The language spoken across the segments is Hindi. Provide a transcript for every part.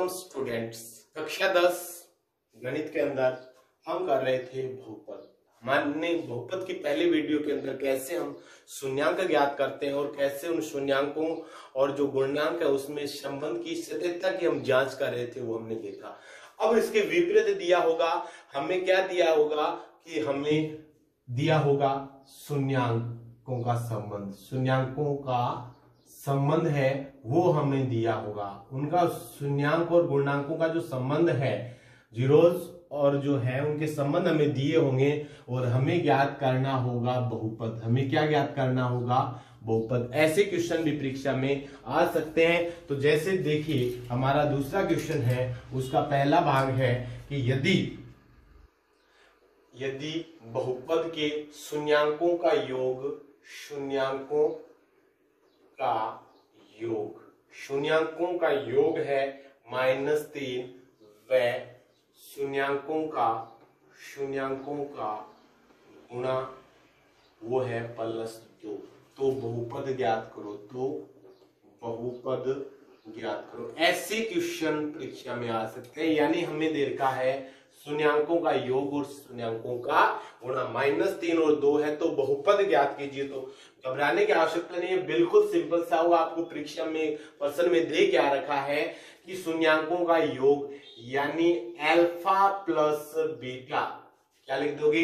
Welcome students. कक्षा 10 गणित के अंदर हम कर रहे थे बहुपद। हमने बहुपद की पहले वीडियो के अंदर कैसे हम शून्यांक ज्ञात करते हैं और कैसे उन शून्यांकों और जो गुणनांक है उसमें संबंध की सटीकता की हम जांच कर रहे थे, वो हमने देखा। अब इसके विपरीत दिया होगा, हमें क्या दिया होगा कि हमें दिया होगा शून्यांकों का संबंध। शून्यांकों का संबंध है वो हमें दिया होगा, उनका शून्यांक और गुणांकों का जो संबंध है, जीरोस और जो है उनके संबंध हमें दिए होंगे और हमें ज्ञात करना होगा बहुपद। हमें क्या ज्ञात करना होगा? बहुपद। ऐसे क्वेश्चन भी परीक्षा में आ सकते हैं। तो जैसे देखिए हमारा दूसरा क्वेश्चन है, उसका पहला भाग है कि यदि बहुपद के शून्यांकों का योग, शून्यांकों का योग है -3 व शून्यांकों का गुणा वो है +2, तो बहुपद ज्ञात करो। ऐसे क्वेश्चन परीक्षा में आ सकते हैं। यानी हमें दे रखा है शून्यांकों का योग और शून्यांकों का गुणा, -3 और 2 है, तो बहुपद ज्ञात कीजिए। तो घबराने की आवश्यकता नहीं है, बिल्कुल सिंपल सा होगा। आपको परीक्षा में प्रश्न में दे क्या रखा है कि शून्यांकों का योग यानी अल्फा प्लस बीटा, क्या लिख दोगे?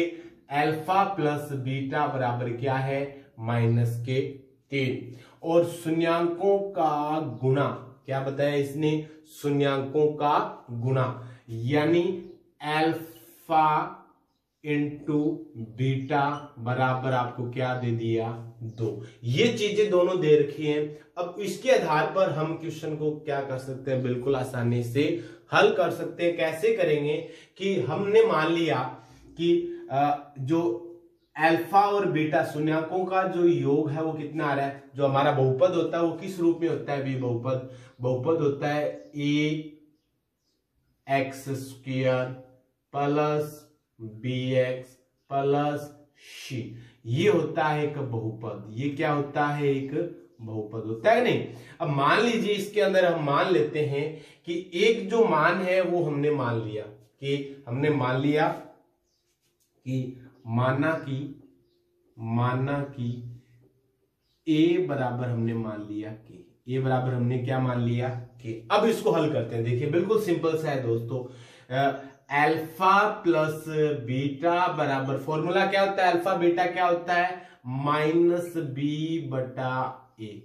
अल्फा प्लस बीटा बराबर क्या है? -3। और शून्यांकों का गुणा, क्या बताया इसने? शून्यांकों का गुणा यानी अल्फा इंटू बीटा बराबर आपको क्या दे दिया? 2। ये चीजें दोनों दे रखी हैं। अब इसके आधार पर हम क्वेश्चन को क्या कर सकते हैं? बिल्कुल आसानी से हल कर सकते हैं। कैसे करेंगे कि हमने मान लिया कि जो अल्फा और बीटा शून्यांकों का जो योग है वो कितना आ रहा है? जो हमारा बहुपद होता है वो किस रूप में होता है? भी बहुपद होता है ax² plus bx plus c। ये होता है एक बहुपद। ये क्या होता है? एक बहुपद होता है नहीं। अब मान लीजिए इसके अंदर हम मान लेते हैं कि एक जो मान है वो हमने मान लिया कि माना कि a बराबर हमने मान लिया कि a बराबर हमने क्या मान लिया कि। अब इसको हल करते हैं। देखिए बिल्कुल सिंपल सा है दोस्तों। अल्फा प्लस बीटा बराबर, फॉर्मूला क्या होता है? अल्फा बीटा क्या होता है? -b/a।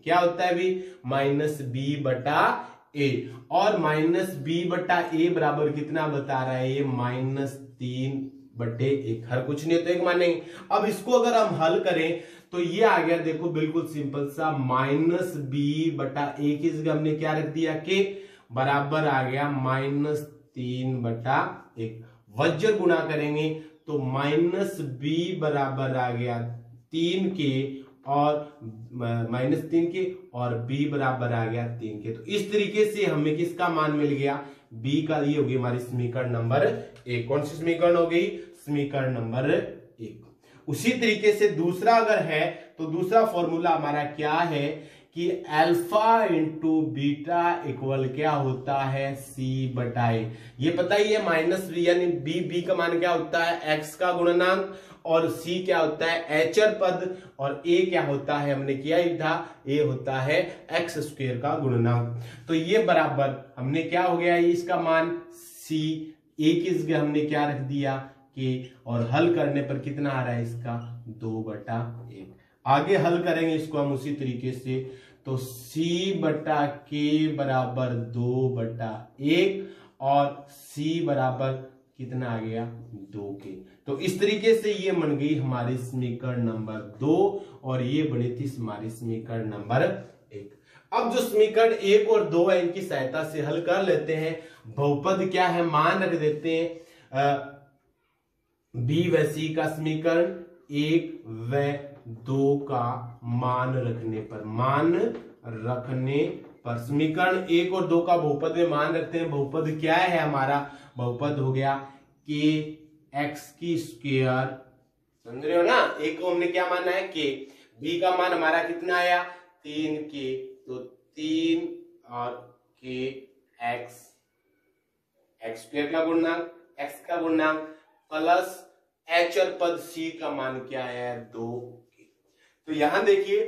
क्या होता है भी? -b/a। और -b/a बराबर कितना बता रहा है? ये -3/1। हर कुछ नहीं तो एक मानेंगे। अब इसको अगर हम हल करें तो ये आ गया, देखो बिल्कुल सिंपल सा, -b/a की जगह हमने क्या रख दिया? के बराबर आ गया -3/1। वज्र गुणा करेंगे तो -b बराबर आ गया 3 के और -3 के और b बराबर आ गया 3 के। तो इस तरीके से हमें किसका मान मिल गया? b का। ये होगी हमारी समीकरण नंबर 1। कौन सी समीकरण हो गई? समीकरण नंबर 1। उसी तरीके से दूसरा अगर है तो दूसरा फॉर्मूला हमारा क्या है कि अल्फा इंटू बीटा इक्वल क्या होता है? c/a। ये पता ही है, -b यानी b का मान क्या होता है? x का गुणनांक, और c क्या होता है? अचर पद, और a क्या होता है? हमने किया ही था, a होता है x² का गुणनांक। तो ये बराबर हमने क्या हो गया? इसका मान c, a की जगह हमने क्या रख दिया? के। और हल करने पर कितना आ रहा है इसका? 2/1। आगे हल करेंगे इसको हम उसी तरीके से। तो c/k बराबर 2/1 और c बराबर कितना आ गया? 2 के। तो इस तरीके से ये बन गई हमारी समीकरण नंबर 2 और ये बनी थी हमारी समीकरण नंबर 1। अब जो समीकरण 1 और 2 है इनकी सहायता से हल कर लेते हैं। बहुपद क्या है? मान रख देते हैं b व c का समीकरण 1 व 2 का मान रखने पर समीकरण 1 और 2 का बहुपद में मान रखते हैं। बहुपद क्या है हमारा? बहुपद हो गया kx²। समझ रहे हो ना? एक को हमने क्या माना है? k। b का मान हमारा कितना आया? 3 के। तो 3 और k x एक्स स्क्वायर का गुणनांक, एक्स का गुणनांक प्लस अचर पद सी का मान क्या है 2। तो यहां देखिए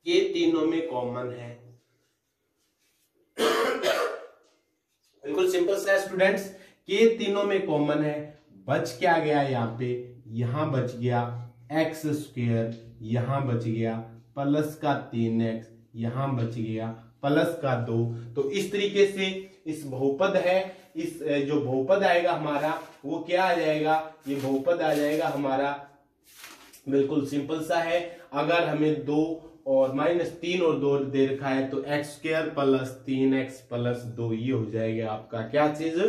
ये तीनों में कॉमन है, बिल्कुल सिंपल सा स्टूडेंट्स, ये तीनों में कॉमन है। बच क्या गया यहाँ पे, यहां बच गया एक्स स्क्वायर, यहां बच गया प्लस का 3x, यहां बच गया प्लस का 2। तो इस तरीके से इस बहुपद है, इस जो बहुपद आएगा हमारा वो क्या आ जाएगा, ये बहुपद आ जाएगा हमारा, बिल्कुल सिंपल सा है। अगर हमें 2 और -3 और 2 दे रखा है तो x square plus 3x plus 2 ये हो जाएगा आपका क्या चीज,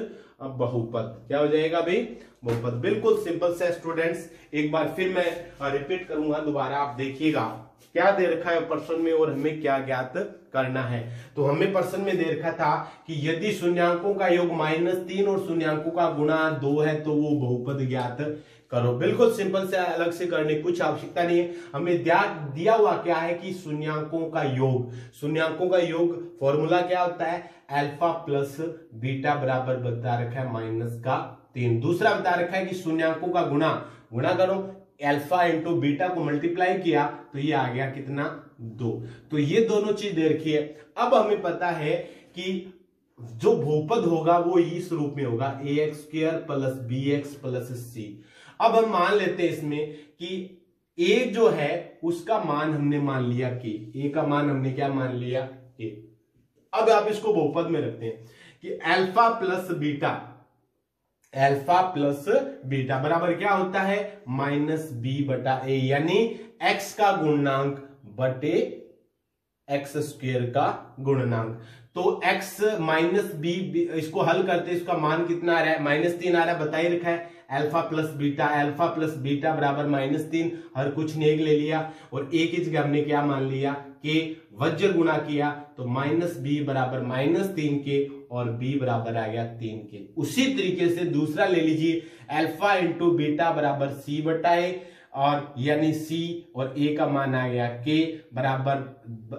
अब बहुपद। क्या हो जाएगा भाई, बहुपद। बिल्कुल सिंपल से स्टूडेंट्स, एक बार फिर मैं रिपीट करूंगा दोबारा, आप देखिएगा क्या दे रखा है प्रश्न में और हमें क्या ज्ञात करना है। तो हमें प्रश्न में दे रखा था कि यदि शून्यांकों का योग -3 और शून्यांकों का गुणा 2 है तो वो बहुपद ज्ञात करो। बिल्कुल सिंपल से, अलग से करने की कुछ आवश्यकता नहीं है। हमें दिया हुआ क्या है कि शून्यांकों का योग, शून्यांकों का योग फॉर्मूला क्या होता है, अल्फा प्लस बीटा बराबर बता रखा है -3। दूसरा बता रखा है कि शून्यांकों का गुणा करो, अल्फा इंटू बीटा को मल्टीप्लाई किया तो ये आ गया कितना 2। तो ये दोनों चीज दे रखी है। अब हमें पता है कि जो बहुपद होगा वो इस रूप में होगा ax square plus bx plus c। अब हम मान लेते हैं इसमें कि a जो है उसका मान हमने मान लिया k, a का मान हमने क्या मान लिया k। अब आप इसको बहुपद में रखते हैं कि अल्फा प्लस बीटा बराबर क्या होता है -b/a, यानी x का गुणनांक बटे x स्क्वायर का गुणनांक। तो x -b, इसको हल करते इसका मान कितना आ रहा है, -3 आ रहा है, बता ही रखा है। अल्फा प्लस बीटा बराबर -3, हर कुछ ने एक ले लिया और एक ही जगह हमने क्या मान लिया कि वज्र गुणा किया तो -b बराबर -3 के और b बराबर आ गया 3 के। उसी तरीके से दूसरा ले लीजिए, अल्फा इंटू बीटा बराबर c/a, और यानी c और a का मान आ गया k बराबर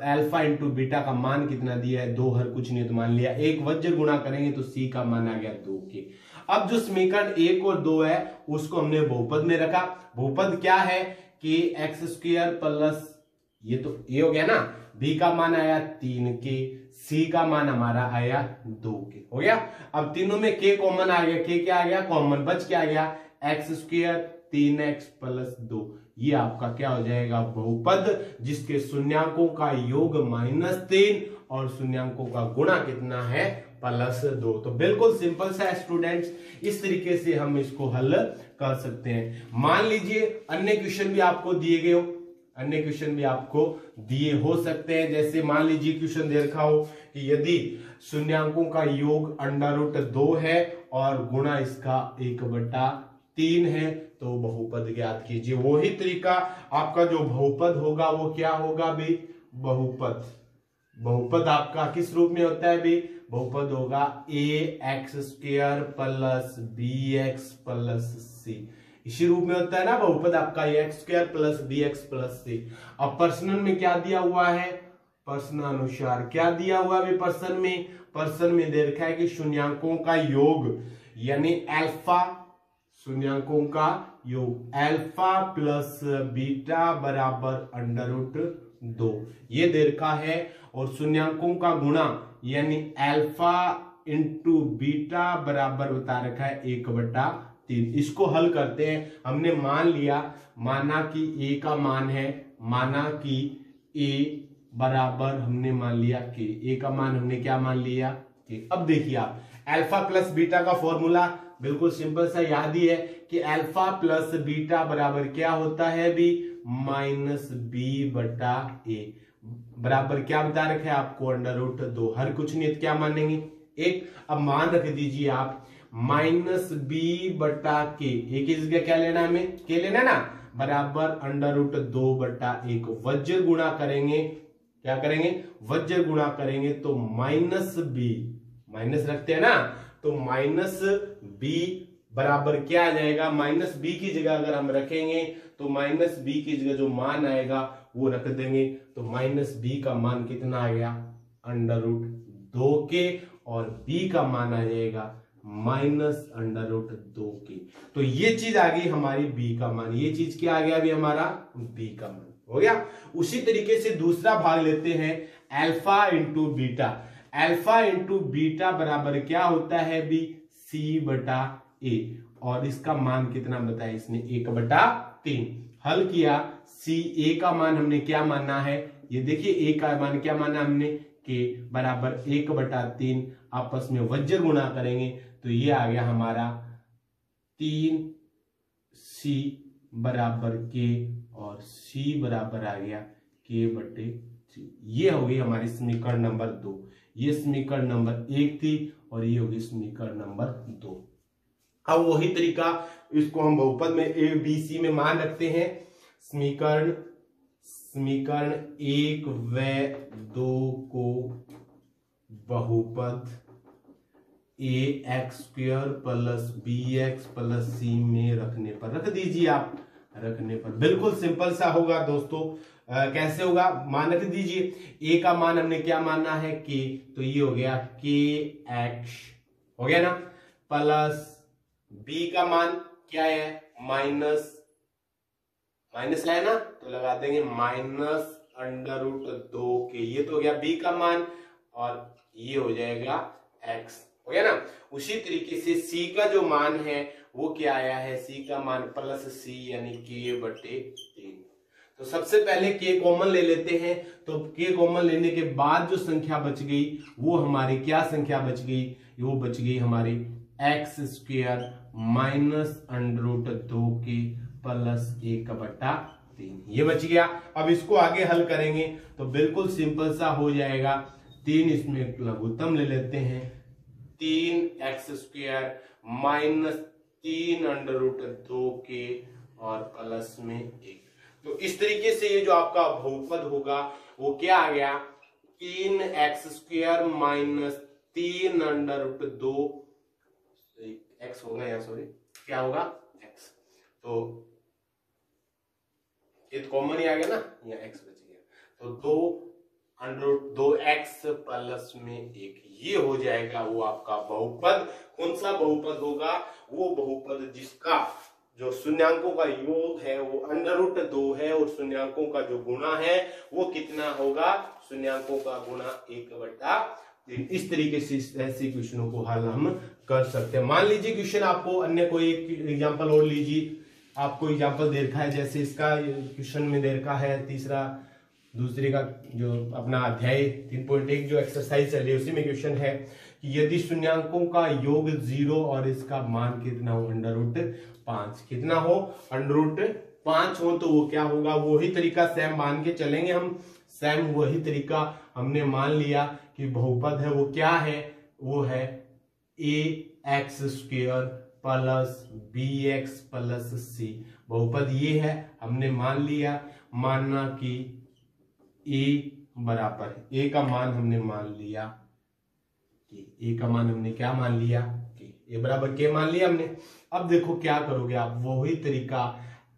अल्फा इंटू बीटा का मान कितना दिया है 2, हर कुछ नहीं तो मान लिया, एक वज्र गुणा करेंगे तो c का मान आ गया 2 के। अब जो समीकरण 1 और 2 है उसको हमने बहुपद में रखा। बहुपद क्या है कि एक्स स्क्वायर प्लस, ये तो a हो गया ना, b का मान आया 3 के, c का मान हमारा आया 2 के, हो गया। अब तीनों में k कॉमन आ गया, k क्या आ गया कॉमन, बच क्या आ गया एक्स स्क्वायर 3x प्लस 2। ये आपका क्या हो जाएगा बहुपद, जिसके शून्यांकों का योग -3 और शून्यांकों का गुणा कितना है +2। तो बिल्कुल सिंपल सा स्टूडेंट्स, इस तरीके से हम इसको हल कर सकते हैं। मान लीजिए अन्य क्वेश्चन भी आपको दिए गए हो, अन्य क्वेश्चन भी आपको दिए हो सकते हैं। जैसे मान लीजिए क्वेश्चन दे रखा हो कि यदि शून्यांकों का योग √2 है और गुणा इसका 1/3 है तो बहुपद ज्ञात कीजिए। वही तरीका, आपका जो बहुपद होगा वो क्या होगा भी, बहुपद आपका किस रूप में होता है भी, बहुपद होगा ax square plus bx plus c, इसी रूप में होता है ना बहुपद आपका ax square plus bx plus c। अब प्रश्न में क्या दिया हुआ है, प्रश्न अनुसार क्या दिया हुआ है प्रश्न में दे रखा है कि शून्यांकों का योग यानी अल्फा, शून्यांकों का योग अल्फा प्लस बीटा बराबर √2 ये दे रखा है, और शून्यांकों का गुणा यानी अल्फा इंटू बीटा बराबर बता रखा है 1/3। इसको हल करते हैं। हमने मान लिया, माना कि a का मान है, माना कि a बराबर हमने मान लिया k, a का मान हमने क्या मान लिया k। अब देखिए आप अल्फा प्लस बीटा का फॉर्मूला बिल्कुल सिंपल सा याद ही है कि अल्फा प्लस बीटा बराबर क्या होता है भी -b/a, बराबर क्या बता रखा है आपको √2, हर कुछ नहीं तो क्या मानेंगे 1। अब मान रख दीजिए आप -b/k, एक ही जगह क्या लेना है हमें k लेना ना, बराबर √2/1। वज्र गुणा करेंगे, क्या करेंगे वज्र गुणा करेंगे तो -b, माइनस रखते हैं ना, तो -b बराबर क्या आ जाएगा, -b की जगह अगर हम रखेंगे तो -b की जगह जो मान आएगा वो रख देंगे, तो -b का मान कितना आ गया √2। 2 के और b का मान आ जाएगा -√2 के। तो ये चीज आ गई हमारी b का मान, ये चीज क्या आ गया अभी हमारा b का मान हो गया। उसी तरीके से दूसरा भाग लेते हैं alpha into beta. Alpha into beta बराबर क्या होता है भी c/a, और इसका मान कितना बताया इसने 1/3। हल किया, a का मान हमने क्या माना है, ये देखिए a का मान क्या माना हमने के बराबर 1/3, आपस में वज्र गुणा करेंगे तो ये आ गया हमारा 3c बराबर k, और c बराबर आ गया k/3। ये हो गई हमारी समीकरण नंबर 2। ये समीकरण नंबर 1 थी और ये होगी समीकरण नंबर 2। अब वही तरीका, इसको हम बहुपद में a b c में मान रखते हैं। समीकरण 1 व 2 को बहुपद ax² + bx + c में रखने पर रख दीजिए आप, रखने पर बिल्कुल सिंपल सा होगा दोस्तों। कैसे होगा, मान रख दीजिए। a का मान हमने क्या माना है k, तो ये हो गया kx हो गया ना, प्लस b का मान क्या है माइनस है ना, तो लगा देंगे -√2 के, ये तो हो गया b का मान और ये हो जाएगा x हो गया ना। उसी तरीके से c का जो मान है वो क्या आया है, c का मान +c यानी k/3। तो सबसे पहले k कॉमन ले लेते हैं, तो k कॉमन लेने के बाद जो संख्या बच गई वो हमारी क्या संख्या बच गई, वो बच गई हमारी x² -√2 के + 1/3, ये बच गया। अब इसको आगे हल करेंगे तो बिल्कुल सिंपल सा हो जाएगा। 3 इसमें लघुत्तम ले लेते हैं, 3x² -3√2 के और प्लस में 1। तो इस तरीके से ये जो आपका बहुपद होगा वो क्या आ गया, 3x² -3√2 x होगा या सॉरी क्या होगा x, तो ये तो कॉमन ही आ गया ना, यहाँ x बच गया, तो 2x प्लस में 1, ये हो जाएगा वो आपका बहुपद। कौन सा बहुपद होगा, वो बहुपद जिसका जो शून्यांकों का योग है वो √2 है और शून्यांकों का जो गुणा है वो कितना होगा, शून्यांकों का गुणा 1/3। इस तरीके से ऐसे क्वेश्चनों को हल हम कर सकते हैं। मान लीजिए क्वेश्चन आपको अन्य कोई एक एग्जांपल और लीजिए, आपको एग्जांपल दे रखा है, जैसे इसका क्वेश्चन में दे रखा है दूसरे का जो अपना अध्याय 3.1 जो एक्सरसाइज चल रही है उसी में क्वेश्चन है कि यदि शून्यांकों का योग 0 और इसका मान कितना हो, √5 कितना हो, √5 हो, तो वो क्या होगा, वही तरीका सेम मान के चलेंगे हम। सेम वही तरीका हमने मान लिया कि बहुपद है वो क्या है, वो है ax² + bx + c। बहुपद ये है, हमने मान लिया, मानना कि a बराबर है, a का मान हमने मान लिया कि a का मान हमने क्या मान लिया कि a बराबर k मान लिया हमने। अब देखो क्या करोगे आप, वही तरीका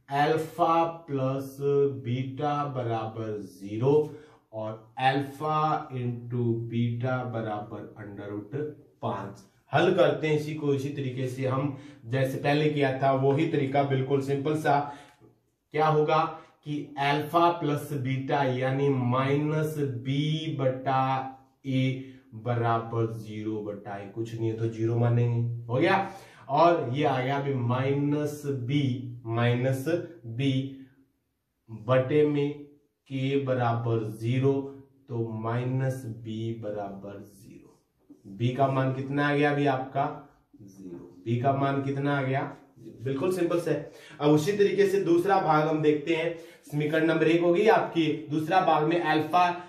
अल्फा प्लस बीटा बराबर 0 और अल्फा इंटू बीटा बराबर √5 हल करते हैं इसी को। इसी तरीके से हम जैसे पहले किया था वही तरीका बिल्कुल सिंपल सा, क्या होगा कि अल्फा प्लस बीटा यानी -b/a बराबर 0/a, कुछ नहीं है तो 0 मानेंगे, हो गया। और ये आ गया अभी -b बटे में k बराबर 0, तो -b बराबर 0। b का मान कितना आ गया अभी आपका 0, b का मान कितना आ गया, बिल्कुल सिंपल से। अब उसी तरीके से दूसरा भाग हम देखते हैं। समीकरण नंबर 1 होगी आपकी, दूसरा भाग में अल्फा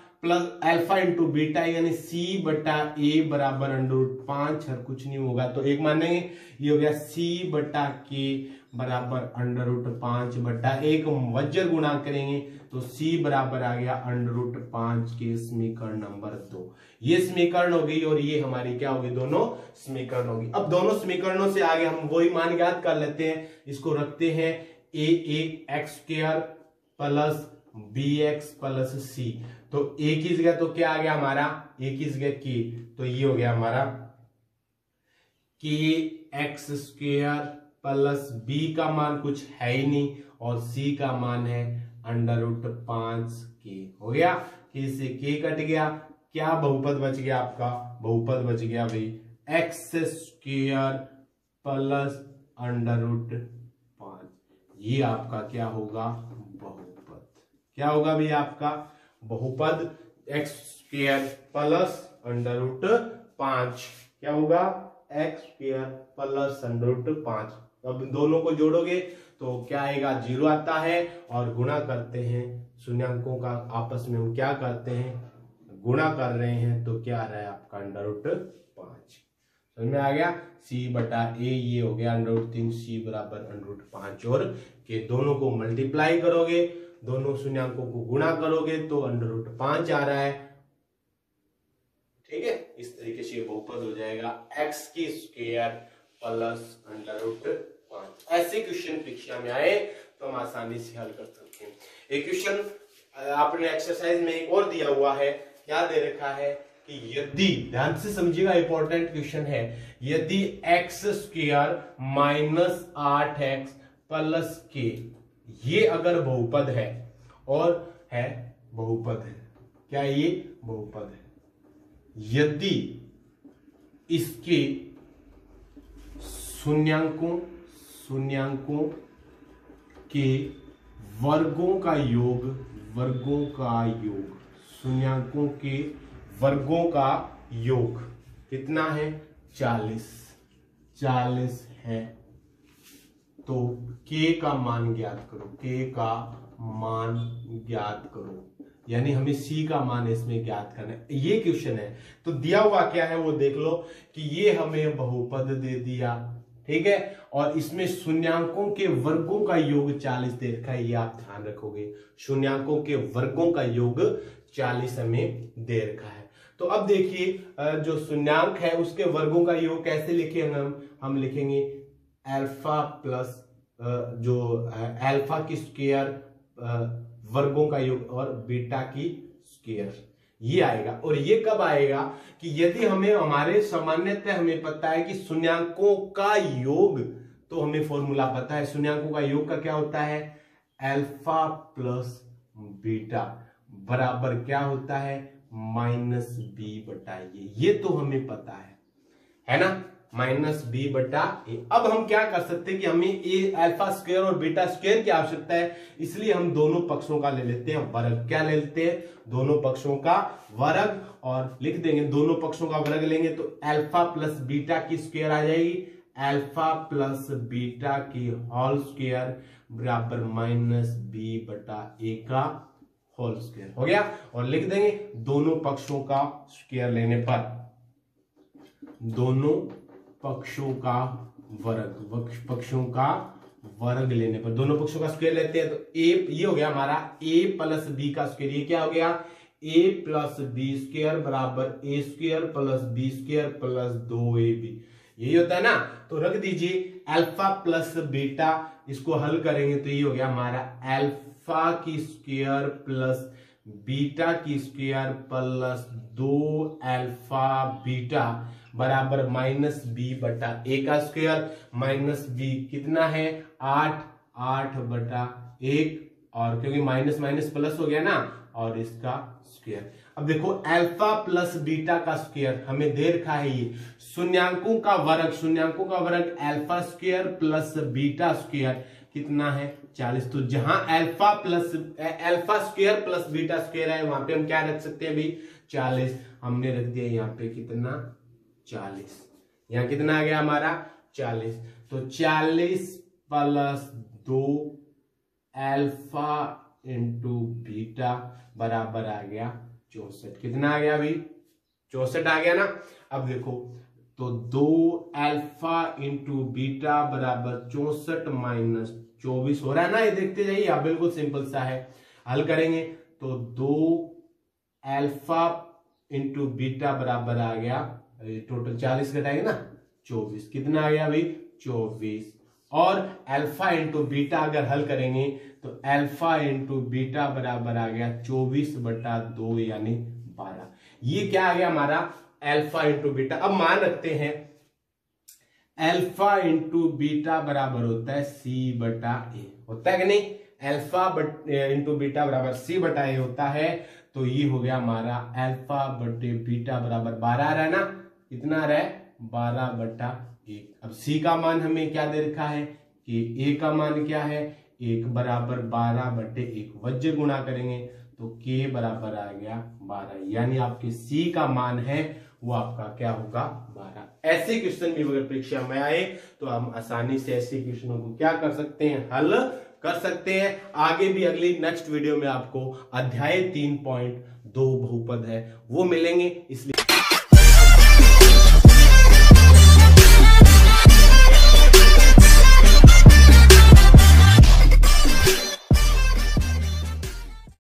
इंटू बीटा यानी c/a बराबर √5, हर कुछ नहीं होगा तो 1 मानेंगे, ये हो गया c/k बराबर √5/1, वज्र गुणा करेंगे तो c बराबर आ गया √5 के। समीकरण नंबर 2 ये समीकरण हो गई और ये हमारी क्या होगी, दोनों समीकरण होगी। अब दोनों समीकरणों से आगे हम वही मान ज्ञात कर लेते हैं, इसको रखते हैं ax² + bx प्लस सी। तो a की जगह तो क्या आ गया हमारा, a की जगह k, तो ये हो गया हमारा k x square plus b का मान कुछ है ही नहीं और c का मान है √5k। हो गया, k से k कट गया, क्या बहुपद बच गया आपका, बहुपद बच गया भाई एक्स स्क्वेयर प्लस √5। ये आपका क्या होगा, बहुपद। क्या होगा भाई आपका बहुपद, एक्स स्क्वेयर प्लस √5। क्या होगा, एक्स स्क्वेयर प्लस √5। अब दोनों को जोड़ोगे तो क्या आएगा, 0 आता है और गुणा करते हैं शून्यांकों का आपस में, हम क्या करते हैं, गुणा कर रहे हैं, तो क्या आ रहा है आपका √5। समझ में आ गया, c बटा a ये हो गया √3, c बराबर √5 और के दोनों को मल्टीप्लाई करोगे, दोनों शून्यांकों को गुणा करोगे तो √5 आ रहा है। ठीक है, इस तरीके से बहुपद हो जाएगा x की स्क्वायर प्लस √5। ऐसे क्वेश्चन परीक्षा में आए तो हम आसानी से हल कर सकते हैं। एक क्वेश्चन आपने एक्सरसाइज में एक और दिया हुआ है, क्या दे रखा है कि यदि, ध्यान से समझिएगा, इंपॉर्टेंट क्वेश्चन है, यदि x square minus 8x plus k ये अगर बहुपद है और है बहुपद है, क्या ये बहुपद है, यदि इसके शून्यांकों के वर्गों का योग, शून्यांकों के वर्गों का योग कितना है, 40 है, तो k का मान ज्ञात करो, यानी हमें c का मान इसमें ज्ञात करना है। ये क्वेश्चन है, तो दिया हुआ क्या है वो देख लो कि ये हमें बहुपद दे दिया, ठीक है, और इसमें शून्यांकों के वर्गों का योग 40 दे रखा है, ये आप ध्यान रखोगे, शून्यांकों के वर्गों का योग 40 हमें दे रखा है। तो अब देखिए जो शून्यांक है उसके वर्गों का योग कैसे लिखेंगे, हम लिखेंगे अल्फा प्लस जो अल्फा की स्क्वायर वर्गों का योग और बीटा की स्क्वायर, ये आएगा। और ये कब आएगा कि यदि हमें, हमारे सामान्यतः हमें पता है कि शून्यांकों का योग, तो हमें फॉर्मूला पता है शून्यांकों का योग का, क्या होता है, अल्फा प्लस बीटा बराबर क्या होता है, -b बटा ये तो हमें पता है ना, -b बटा a। अब हम क्या कर सकते हैं कि हमें a अल्फा स्क्वायर और बीटा स्क्वायर की आवश्यकता है, इसलिए हम दोनों पक्षों का ले लेते हैं वर्ग। क्या ले लेते हैं, दोनों पक्षों का वर्ग, और लिख देंगे दोनों पक्षों का वर्ग लेंगे तो अल्फा प्लस बीटा की स्क्वायर आ जाएगी, अल्फा प्लस बीटा की होल स्क्वायर बराबर -b बटा a का होल स्क्वायर। हो गया, और लिख देंगे दोनों पक्षों का स्क्वायर लेने पर, दोनों पक्षों का वर्ग लेने पर, दोनों पक्षों का स्क्वायर लेते हैं तो a, ये हो गया हमारा a प्लस b का स्क्वायर, ये क्या हो गया, a प्लस बी स्क्वायर बराबर a square plus b square plus 2ab, यही होता है ना। तो रख दीजिए अल्फा प्लस बीटा, इसको हल करेंगे तो ये हो गया हमारा अल्फा की स्क्वायर प्लस बीटा की स्क्वायर प्लस 2 अल्फा बीटा बराबर -b बटा a का स्क्वायर, -b कितना है 8 बटा 1, और क्योंकि माइनस माइनस प्लस हो गया ना, और इसका स्क्वायर। अब देखो अल्फा प्लस बीटा का स्क्वायर हमें दे रखा है, ये शून्यांकों का वर्ग alpha square plus beta square कितना है 40। तो जहां alpha square plus beta square है वहां पे हम क्या रख सकते हैं भाई 40, हमने रख दिया यहाँ पे कितना 40, यहाँ कितना आ गया हमारा 40। तो 40 प्लस 2 अल्फा इंटू बीटा बराबर आ गया 64। कितना आ गया भाई 64 आ गया ना। अब देखो तो 2 अल्फा इंटू बीटा बराबर 64 माइनस 24 हो रहा है ना, ये देखते जाइए आप, बिल्कुल सिंपल सा है। हल करेंगे तो 2 अल्फा इंटू बीटा बराबर आ गया, टोटल 40 घटाएंगे ना 24, कितना आ गया भाई 24। और अल्फा इंटू बीटा अगर हल करेंगे तो अल्फा इंटू बीटा बराबर आ गया 24/2 यानी 12। ये क्या आ गया हमारा अल्फा इंटू बीटा। अब मान रखते हैं अल्फा इंटू बीटा बराबर होता है C/A, होता है कि नहीं। अल्फा इंटू बीटा बराबर C/A होता है। तो ये हो गया हमारा अल्फा बटे बीटा बराबर 12 आ रहा है ना। कितना आ रहा है 12/1। अब C का मान हमें क्या दे रखा है कि A का मान क्या है 1 बराबर 12/1 वज्र गुणा करेंगे तो K बराबर आ गया 12, यानी आपके C का मान है वो आपका क्या होगा 12। ऐसे क्वेश्चन भी अगर परीक्षा में आए तो हम आसानी से ऐसे क्वेश्चनों को क्या कर सकते हैं हल कर सकते हैं। आगे भी अगली नेक्स्ट वीडियो में आपको अध्याय 3.2 बहुपद है वो मिलेंगे, इसलिए